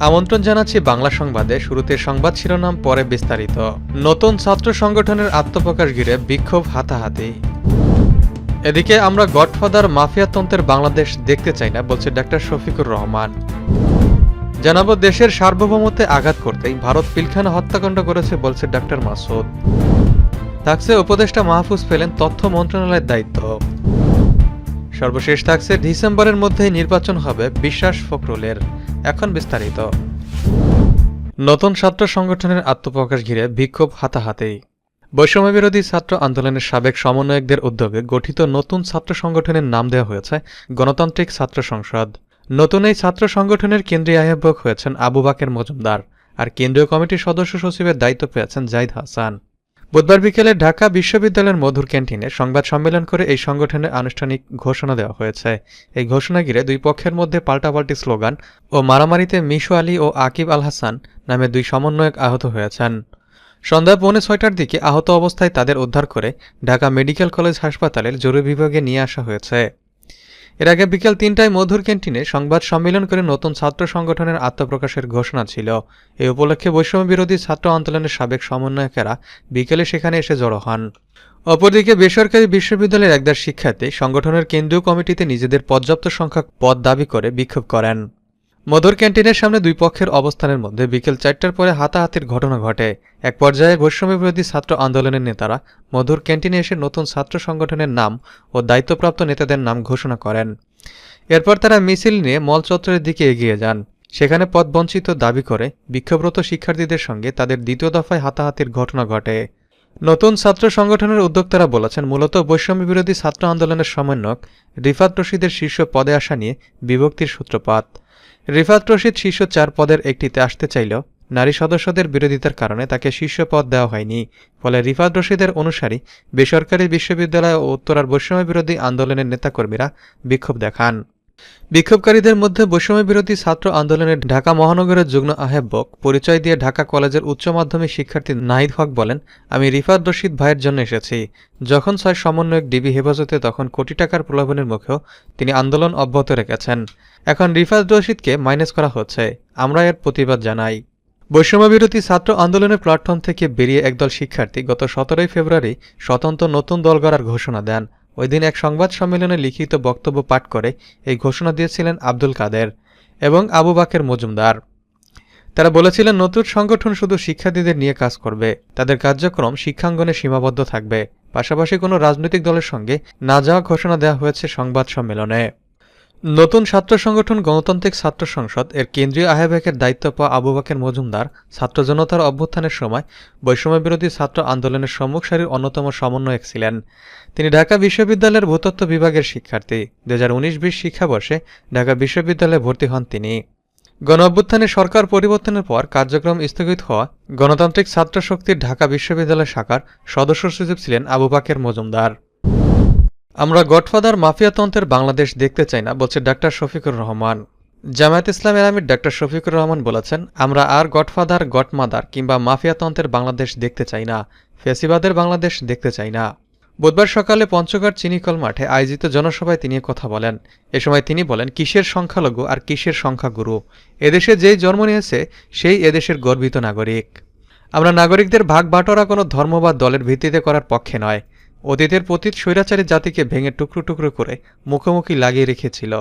আমন্ত্রণ জানাচ্ছি বাংলা সংবাদে। শুরুতে সংবাদ শিরোনাম, পরে বিস্তারিত। নতুন ছাত্র সংগঠনের আত্মপ্রকাশ ঘিরে বিক্ষোভ হাতাহাতি। এদিকে আমরা গডফাদার মাফিয়াতন্ত্রের বাংলাদেশ দেখতে চাই না, বলছে ডাক্তার শফিকুর রহমান। জানাবো, দেশের সার্বভৌমত্বে আঘাত করতেই ভারত পিলখানা হত্যাকাণ্ড করেছে, বলছে ডাক্তার মাসুদ। থাকছে উপদেষ্টা মাহফুজ পেলেন তথ্য মন্ত্রণালয়ের দায়িত্ব। সর্বশেষ থাকছে, ডিসেম্বরের মধ্যেই নির্বাচন হবে বিশ্বাস ফখরুলের। এখন বিস্তারিত। নতুন ছাত্র সংগঠনের আত্মপ্রকাশ ঘিরে বিক্ষোভ হাতাহাতি। বৈষম্যবিরোধী ছাত্র আন্দোলনের সাবেক সমন্বয়কদের উদ্যোগে গঠিত নতুন ছাত্র সংগঠনের নাম দেওয়া হয়েছে গণতান্ত্রিক ছাত্র সংসদ। নতুন এই ছাত্র সংগঠনের কেন্দ্রীয় আহ্বায়ক হয়েছেন আবু বাকের মজুমদার, আর কেন্দ্রীয় কমিটির সদস্য সচিবের দায়িত্ব পেয়েছেন জাহিদ হাসান। বুধবার বিকেলে ঢাকা বিশ্ববিদ্যালয়ের মধুর ক্যান্টিনে সংবাদ সম্মেলন করে এই সংগঠনের আনুষ্ঠানিক ঘোষণা দেওয়া হয়েছে। এই ঘোষণা ঘিরে দুই পক্ষের মধ্যে পাল্টাপাল্টি স্লোগান ও মারামারিতে মিশু আলী ও আকিব আল হাসান নামে দুই সমন্বয়ক আহত হয়েছেন। সন্ধ্যা 5:45টার দিকে আহত অবস্থায় তাদের উদ্ধার করে ঢাকা মেডিকেল কলেজ হাসপাতালের জরুরি বিভাগে নিয়ে আসা হয়েছে। এর আগে বিকেল 3টায় মধুর ক্যান্টিনে সংবাদ সম্মেলন করে নতুন ছাত্র সংগঠনের আত্মপ্রকাশের ঘোষণা ছিল। এই উপলক্ষে বৈষম্যবিরোধী ছাত্র আন্দোলনের সাবেক সমন্বয়কেরা বিকেলে সেখানে এসে জড়ো হন। অপরদিকে বেসরকারি বিশ্ববিদ্যালয়ের একদল শিক্ষার্থী সংগঠনের কেন্দ্রীয় কমিটিতে নিজেদের পর্যাপ্ত সংখ্যক পদ দাবি করে বিক্ষোভ করেন। মধুর ক্যান্টিনের সামনে দুই পক্ষের অবস্থানের মধ্যে বিকেল 4টার পরে হাতাহাতির ঘটনা ঘটে। এক পর্যায়ে বৈষম্যবিরোধী ছাত্র আন্দোলনের নেতারা মধুর ক্যান্টিনে এসে নতুন ছাত্র সংগঠনের নাম ও দায়িত্বপ্রাপ্ত নেতাদের নাম ঘোষণা করেন। এরপর তারা মিছিল নিয়ে মল চত্বরের দিকে এগিয়ে যান। সেখানে পদবঞ্চিত দাবি করে বিক্ষোভরত শিক্ষার্থীদের সঙ্গে তাদের দ্বিতীয় দফায় হাতাহাতির ঘটনা ঘটে। নতুন ছাত্র সংগঠনের উদ্যোক্তারা বলেছেন, মূলত বৈষম্যবিরোধী ছাত্র আন্দোলনের সমন্বয়ক রিফাত রশিদের শীর্ষ পদে আসা নিয়ে বিভক্তির সূত্রপাত। রিফাত রশিদ শীর্ষ 4 পদের একটিতে আসতে চাইলেও নারী সদস্যদের বিরোধিতার কারণে তাকে শীর্ষ পদ দেওয়া হয়নি। ফলে রিফাত রশিদের অনুসারী বেসরকারি বিশ্ববিদ্যালয় ও উত্তরার বৈষম্যবিরোধী আন্দোলনের নেতাকর্মীরা বিক্ষোভ দেখান। বিক্ষোভকারীদের মধ্যে বৈষম্যবিরোধী ছাত্র আন্দোলনের ঢাকা মহানগরের যুগ্ম আহ্বায়ক পরিচয় দিয়ে ঢাকা কলেজের উচ্চ মাধ্যমিক শিক্ষার্থী নাহিদ হক বলেন, আমি রিফাত রশিদ ভাইয়ের জন্য এসেছি। যখন 6 সমন্বয়ক ডিবি হেফাজতে, তখন কোটি টাকার প্রলোভনের মুখেও তিনি আন্দোলন অব্যাহত রেখেছেন। এখন রিফাত রশিদকে মাইনাস করা হচ্ছে, আমরা এর প্রতিবাদ জানাই। বৈষম্যবিরোধী ছাত্র আন্দোলনের প্ল্যাটফর্ম থেকে বেরিয়ে একদল শিক্ষার্থী গত 17 ফেব্রুয়ারি স্বতন্ত্র নতুন দল গড়ার ঘোষণা দেন। ওই দিন এক সংবাদ সম্মেলনে লিখিত বক্তব্য পাঠ করে এই ঘোষণা দিয়েছিলেন আব্দুল কাদের এবং আবু বাকের মজুমদার। তারা বলেছিলেন, নতুন সংগঠন শুধু শিক্ষার্থীদের নিয়ে কাজ করবে, তাদের কার্যক্রম শিক্ষাঙ্গনে সীমাবদ্ধ থাকবে, পাশাপাশি কোনো রাজনৈতিক দলের সঙ্গে না যাওয়া ঘোষণা দেওয়া হয়েছে সংবাদ সম্মেলনে। নতুন ছাত্র সংগঠন গণতান্ত্রিক ছাত্র সংসদ এর কেন্দ্রীয় আহ্বায়কের দায়িত্ব পাওয়া আবু বাকের মজুমদার ছাত্র জনতার অভ্যুত্থানের সময় বৈষম্যবিরোধী ছাত্র আন্দোলনের সম্মুখ সারির অন্যতম সমন্বয়ক ছিলেন। তিনি ঢাকা বিশ্ববিদ্যালয়ের ভূতত্ত্ব বিভাগের শিক্ষার্থী। 2019-20 শিক্ষাবর্ষে ঢাকা বিশ্ববিদ্যালয়ে ভর্তি হন তিনি। গণ অভ্যুত্থানে সরকার পরিবর্তনের পর কার্যক্রম স্থগিত হওয়া গণতান্ত্রিক ছাত্র শক্তির ঢাকা বিশ্ববিদ্যালয় শাখার সদস্য সচিব ছিলেন আবু বাকের মজুমদার। আমরা গডফাদার মাফিয়াতন্ত্রের বাংলাদেশ দেখতে চাই না, বলছে ডাক্তার শফিকুর রহমান। জামায়াত ইসলামের আমির ডাক্তার শফিকুর রহমান বলেছেন, আমরা আর গডফাদার, গডমাদার কিংবা মাফিয়াতন্ত্রের বাংলাদেশ দেখতে চাই না, ফ্যাসিবাদের বাংলাদেশ দেখতে চাই না। বুধবার সকালে পঞ্চগড় চিনিকল মাঠে আয়োজিত জনসভায় তিনি কথা বলেন। এ সময় তিনি বলেন, কিসের সংখ্যালঘু আর কিসের সংখ্যাগুরু? এদেশে যেই জন্ম নিয়েছে সেই এদেশের গর্বিত নাগরিক। আমরা নাগরিকদের ভাগ বাটোয়ারা কোনো ধর্ম বা দলের ভিত্তিতে করার পক্ষে নয়। অতীতের পতিত স্বৈরাচারী জাতিকে ভেঙে টুকরো টুকরো করে মুখোমুখি লাগিয়ে রেখেছিল।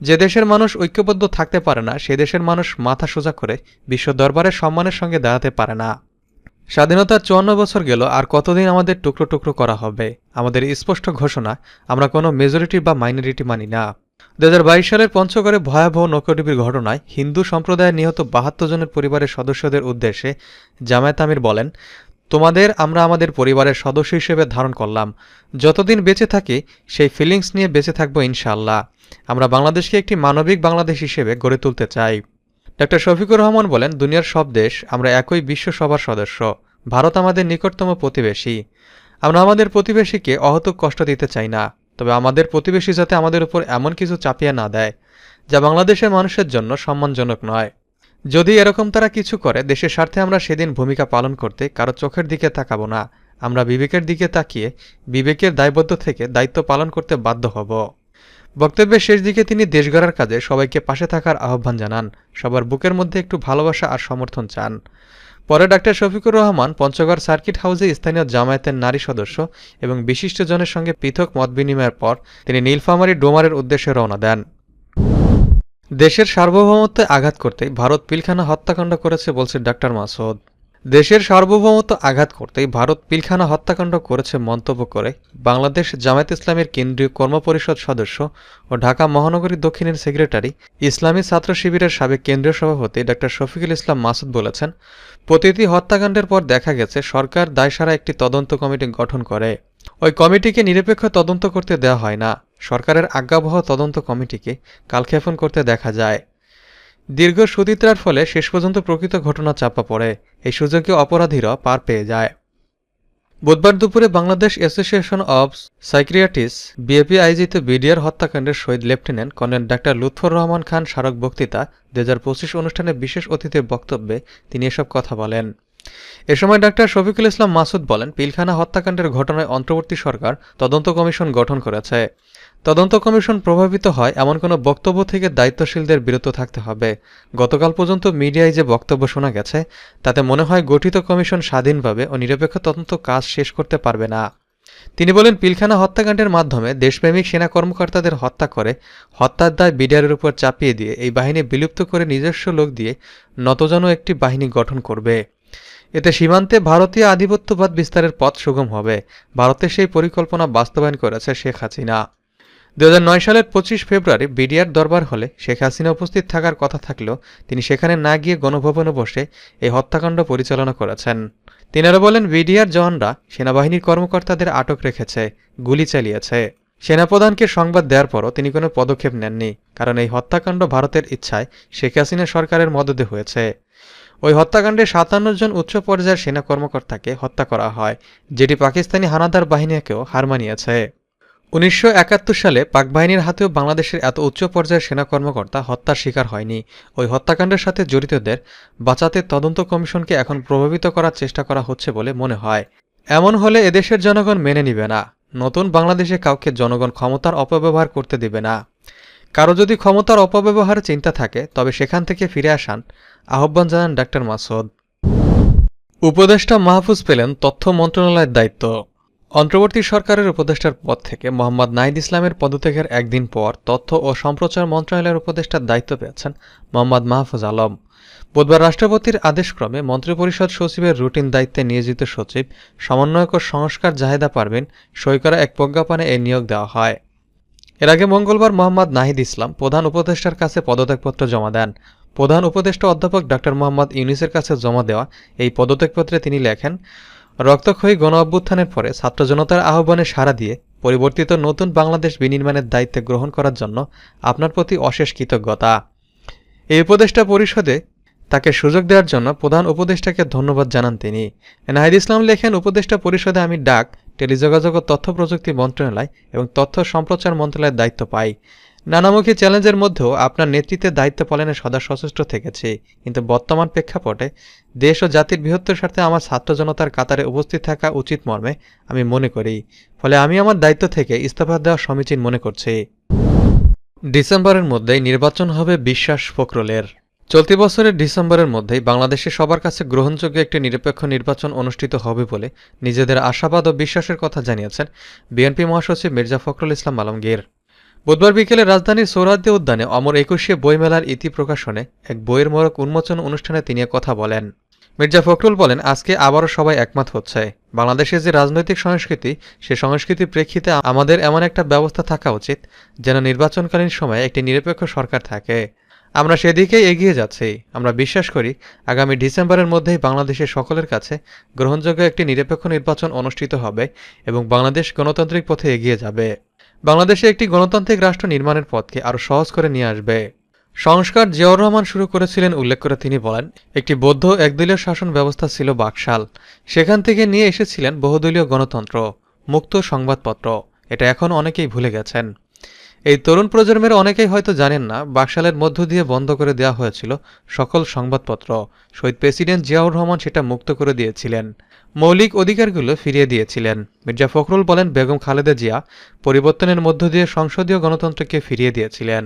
যে দেশের মানুষ ঐক্যবদ্ধ থাকতে পারে না, সে দেশের মানুষ মাথা সোজা করে বিশ্ব দরবারে সম্মানের সঙ্গে দাঁড়াতে পারে না। স্বাধীনতার 54 বছর গেল, আর কতদিন আমাদের টুকরো টুকরো করা হবে? আমাদের স্পষ্ট ঘোষণা, আমরা কোনো মেজরিটি বা মাইনরিটি মানি না। 2022 সালের পঞ্চগড়ে ভয়াবহ নৌকাডুবির ঘটনায় হিন্দু সম্প্রদায়ের নিহত 72 জনের পরিবারের সদস্যদের উদ্দেশ্যে জামায়াত আমির বলেন, তোমাদের আমরা আমাদের পরিবারের সদস্য হিসেবে ধারণ করলাম। যতদিন বেঁচে থাকি সেই ফিলিংস নিয়ে বেঁচে থাকবো ইনশাআল্লাহ। আমরা বাংলাদেশকে একটি মানবিক বাংলাদেশ হিসেবে গড়ে তুলতে চাই। ডাক্তার শফিকুর রহমান বলেন, দুনিয়ার সব দেশ আমরা একই বিশ্ব সভার সদস্য। ভারত আমাদের নিকটতম প্রতিবেশী। আমরা আমাদের প্রতিবেশীকে অহেতুক কষ্ট দিতে চাই না, তবে আমাদের প্রতিবেশী যাতে আমাদের উপর এমন কিছু চাপিয়ে না দেয় যা বাংলাদেশের মানুষের জন্য সম্মানজনক নয়। যদি এরকম তারা কিছু করে, দেশের স্বার্থে আমরা সেদিন ভূমিকা পালন করতে কারো চোখের দিকে তাকাবো না। আমরা বিবেকের দিকে তাকিয়ে বিবেকের দায়বদ্ধ থেকে দায়িত্ব পালন করতে বাধ্য হব। বক্তব্যের শেষ দিকে তিনি দেশ গড়ার কাজে সবাইকে পাশে থাকার আহ্বান জানান, সবার বুকের মধ্যে একটু ভালোবাসা আর সমর্থন চান। পরে ডাক্তার শফিকুর রহমান পঞ্চগড় সার্কিট হাউসে স্থানীয় জামায়াতের নারী সদস্য এবং বিশিষ্টজনের সঙ্গে পৃথক মতবিনিময়ের পর তিনি নীলফামারী ডোমারের উদ্দেশ্যে রওনা দেন। দেশের সার্বভৌমত্বে আঘাত করতেই ভারত পিলখানা হত্যাকাণ্ড করেছে বলছে ডাক্তার মাসুদ। দেশের সার্বভৌমত্ব আঘাত করতেই ভারত পিলখানা হত্যাকাণ্ড করেছে মন্তব্য করে বাংলাদেশ জামায়াত ইসলামের কেন্দ্রীয় কর্মপরিষদ সদস্য ও ঢাকা মহানগরী দক্ষিণের সেক্রেটারি ইসলামী ছাত্র শিবিরের সাবেক কেন্দ্রীয় সভাপতি ডাক্তার শফিকুল ইসলাম মাসুদ বলেছেন, প্রতিটি হত্যাকাণ্ডের পর দেখা গেছে সরকার দায়সারা একটি তদন্ত কমিটি গঠন করে। ওই কমিটিকে নিরপেক্ষ তদন্ত করতে দেওয়া হয় না, সরকারের আজ্ঞাবহ তদন্ত কমিটিকে কালক্ষেপণ করতে দেখা যায়। দীর্ঘ সুচিত্রার ফলে শেষ পর্যন্ত প্রকৃত ঘটনা চাপা পড়ে, এই সুযোগে অপরাধীরা পার পেয়ে যায়। বুধবার দুপুরে Bangladesh association of psychiatrist BAP আয়োজিত বিডিআর হত্যাকাণ্ডের শহীদ lieutenant colonel doctor Lutfur Rahman Khan স্মারক বক্তৃতা 2025 অনুষ্ঠানে বিশেষ অতিথির বক্তব্যে তিনি এসব কথা বলেন। এ সময় ডাক্তার শফিকুল ইসলাম মাসুদ বলেন, পিলখানা হত্যাকাণ্ডের ঘটনায় অন্তর্বর্তী সরকার তদন্ত কমিশন গঠন করেছে। তদন্ত কমিশন প্রভাবিত হয় এমন কোনো বক্তব্য থেকে দায়িত্বশীলদের বিরত থাকতে হবে। গতকাল পর্যন্ত মিডিয়ায় যে বক্তব্য শোনা গেছে তাতে মনে হয় গঠিত কমিশন স্বাধীনভাবে ও নিরপেক্ষ তদন্ত কাজ শেষ করতে পারবে না। তিনি বলেন, পিলখানা হত্যাকাণ্ডের মাধ্যমে দেশপ্রেমিক সেনা কর্মকর্তাদের হত্যা করে হত্যার দায় বিডিআরের উপর চাপিয়ে দিয়ে এই বাহিনী বিলুপ্ত করে নিজস্ব লোক দিয়ে নতজানু একটি বাহিনী গঠন করবে। এতে সীমান্তে ভারতীয় আধিপত্যবাদ বিস্তারের পথ সুগম হবে। ভারতের সেই পরিকল্পনা বাস্তবায়ন করেছে শেখ হাসিনা। 2009 সালের 25 ফেব্রুয়ারি বিডিআর দরবার হলে শেখ হাসিনা উপস্থিত থাকার কথা থাকলেও তিনি সেখানে না গিয়ে গণভবনে বসে এই হত্যাকাণ্ড পরিচালনা করেছেন। তিনি আরও বলেন, বিডিআর জওয়ানরা সেনাবাহিনীর কর্মকর্তাদের আটক রেখেছে, গুলি চালিয়েছে। সেনাপ্রধানকে সংবাদ দেওয়ার পরও তিনি কোনো পদক্ষেপ নেননি, কারণ এই হত্যাকাণ্ড ভারতের ইচ্ছায় শেখ হাসিনা সরকারের মদদে হয়েছে। ওই হত্যাকাণ্ডে 57 জন উচ্চ পর্যায়ের সেনা কর্মকর্তাকে হত্যা করা হয়, যেটি পাকিস্তানি হানাদার বাহিনীকেও হার মানিয়েছে। 1971 সালে পাক বাহিনীর হাতেও বাংলাদেশের এত উচ্চ পর্যায়ের সেনা কর্মকর্তা হত্যার শিকার হয়নি। ওই হত্যাকাণ্ডের সাথে জড়িতদের বাঁচাতে তদন্ত কমিশনকে এখন প্রভাবিত করার চেষ্টা করা হচ্ছে বলে মনে হয়। এমন হলে এদেশের জনগণ মেনে নিবে না। নতুন বাংলাদেশে কাউকে জনগণ ক্ষমতার অপব্যবহার করতে দেবে না। কারো যদি ক্ষমতার অপব্যবহারের চিন্তা থাকে তবে সেখান থেকে ফিরে আসান, আহ্বান জানান ডাক্তার মাসুদ। উপদেষ্টা মাহফুজ পেলেন তথ্য মন্ত্রণালয়ের দায়িত্ব। অন্তর্বর্তী সরকারের উপদেষ্টার পদ থেকে মোহাম্মদ নাহিদ ইসলামের পদত্যাগের একদিন পর তথ্য ও সম্প্রচার মন্ত্রণালয়ের উপদেষ্টার দায়িত্ব পেয়েছেন মোহাম্মদ মাহফুজ আলম। বুধবার রাষ্ট্রপতির আদেশক্রমে মন্ত্রিপরিষদ সচিবের রুটিন দায়িত্বে নিয়োজিত সচিব সমন্বয়ক ও সংস্কার জাহেদা পারভিন সই করা এক প্রজ্ঞাপনে এই নিয়োগ দেওয়া হয়। এর আগে মঙ্গলবার মোহাম্মদ নাহিদ ইসলাম প্রধান উপদেষ্টার কাছে পদত্যাগপত্র জমা দেন। প্রধান উপদেষ্টা অধ্যাপক ডক্টর মোহাম্মদ ইউনূসের কাছে জমা দেওয়া এই পদত্যাগপত্রে তিনি লেখেন, রক্তক্ষয়ী গণ অভ্যুত্থানের পরে ছাত্র জনতার আহ্বানে সাড়া দিয়ে পরিবর্তিত নতুন বাংলাদেশ বিনির্মাণের দায়িত্বে গ্রহণ করার জন্য আপনার প্রতি অশেষ কৃতজ্ঞতা। এই উপদেষ্টা পরিষদে তাকে সুযোগ দেওয়ার জন্য প্রধান উপদেষ্টাকে ধন্যবাদ জানান তিনি। নাহিদ ইসলাম লেখেন, উপদেষ্টা পরিষদে আমি ডাক, টেলিযোগাযোগ ও তথ্য প্রযুক্তি মন্ত্রণালয় এবং তথ্য সম্প্রচার মন্ত্রণালয়ের দায়িত্ব পাই। নানামুখী চ্যালেঞ্জের মধ্যেও আপনার নেতৃত্বে দায়িত্ব পালনে সদা সচেষ্ট থেকেছি, কিন্তু বর্তমান প্রেক্ষাপটে দেশ ও জাতির বৃহত্তর স্বার্থে আমার ছাত্র জনতার কাতারে উপস্থিত থাকা উচিত মর্মে আমি মনে করি। ফলে আমি আমার দায়িত্ব থেকে ইস্তফা দেওয়া সমীচীন মনে করছি। ডিসেম্বরের মধ্যেই নির্বাচন হবে বিশ্বাস ফখরুলের। চলতি বছরের ডিসেম্বরের মধ্যেই বাংলাদেশে সবার কাছে গ্রহণযোগ্য একটি নিরপেক্ষ নির্বাচন অনুষ্ঠিত হবে বলে নিজেদের আশাবাদ ও বিশ্বাসের কথা জানিয়েছেন বিএনপি মহাসচিব মির্জা ফখরুল ইসলাম আলমগীর। বুধবার বিকেলে রাজধানীর সোহরাওয়ার্দী উদ্যানে অমর 21শে বইমেলার ইতি প্রকাশনে এক বইয়ের মোড়ক উন্মোচন অনুষ্ঠানে তিনি কথা বলেন। মির্জা ফখরুল বলেন, আজকে আবারও সবাই একমত হচ্ছে, বাংলাদেশের যে রাজনৈতিক সংস্কৃতি, সে সংস্কৃতির প্রেক্ষিতে আমাদের এমন একটা ব্যবস্থা থাকা উচিত যেন নির্বাচনকালীন সময়ে একটি নিরপেক্ষ সরকার থাকে। আমরা সেদিকেই এগিয়ে যাচ্ছি। আমরা বিশ্বাস করি আগামী ডিসেম্বরের মধ্যেই বাংলাদেশের সকলের কাছে গ্রহণযোগ্য একটি নিরপেক্ষ নির্বাচন অনুষ্ঠিত হবে এবং বাংলাদেশ গণতান্ত্রিক পথে এগিয়ে যাবে। বাংলাদেশে একটি গণতান্ত্রিক রাষ্ট্র নির্মাণের পথকে আরও সহজ করে নিয়ে আসবে। সংস্কার জিয়াউর রহমান শুরু করেছিলেন উল্লেখ করে তিনি বলেন, একটি বৌদ্ধ একদলীয় শাসন ব্যবস্থা ছিল বাকশাল, সেখান থেকে নিয়ে এসেছিলেন বহুদলীয় গণতন্ত্র, মুক্ত সংবাদপত্র। এটা এখন অনেকেই ভুলে গেছেন। এই তরুণ প্রজন্মের অনেকেই হয়তো জানেন না, বাকশালের মধ্য দিয়ে বন্ধ করে দেওয়া হয়েছিল সকল সংবাদপত্র। শহীদ প্রেসিডেন্ট জিয়াউর রহমান সেটা মুক্ত করে দিয়েছিলেন। মৌলিক অধিকারগুলো ফিরিয়ে দিয়েছিলেন। মির্জা ফখরুল বলেন, বেগম খালেদা জিয়া পরিবর্তনের মধ্য দিয়ে সংসদীয় গণতন্ত্রকে ফিরিয়ে দিয়েছিলেন।